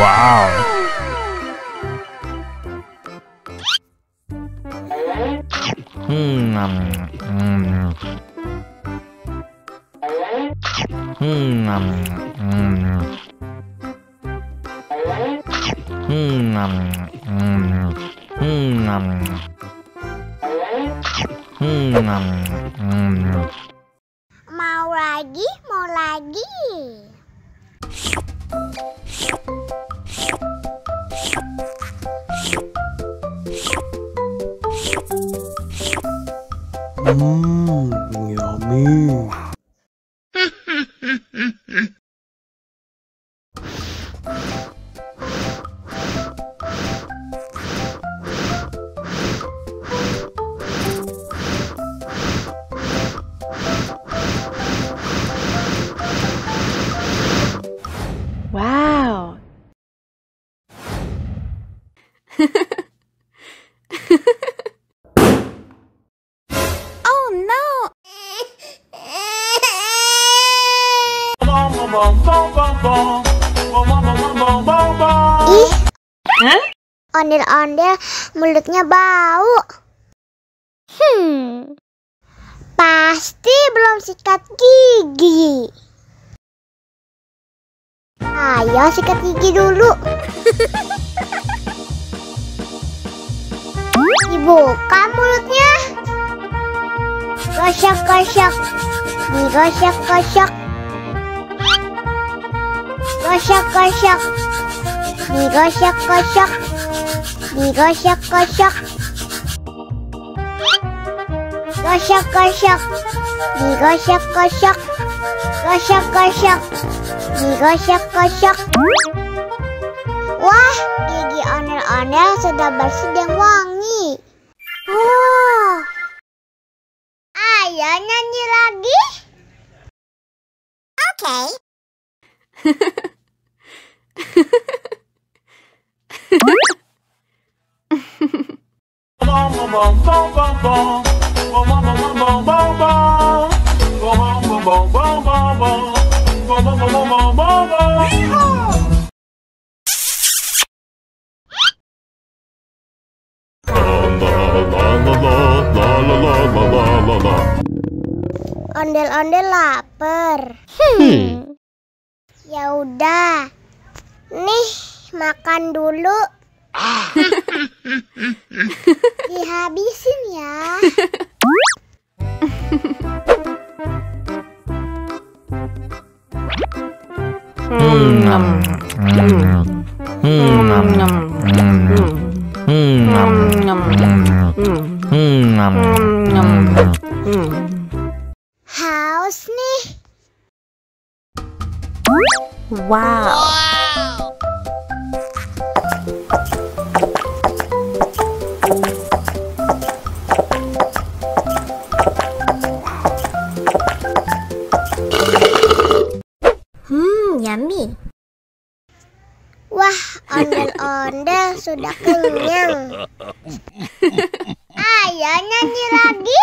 Wow. Mau lagi, mau lagi. Yummy. Wow. Oh no. Ih, ondel-ondel mulutnya bau. Pasti belum sikat gigi. Ayo sikat gigi dulu. Dibuka mulutnya. Gosok-gosok. Digosok-gosok. Gosok-gosok. Digosok-gosok. Digosok-gosok. Gosok-gosok. Digosok-gosok. Gosok-gosok. Digosok-gosok. Wah, gigi ondel-ondel sudah bersih dan wangi. Oh, ayo nyanyi lagi. Oke. Ondel-ondel lapar. Ya udah. Nih, makan dulu. Dihabisin ya. Haus nih. Wow. Yummy. Wah, ondel-ondel sudah kenyang. Ayo nyanyi lagi.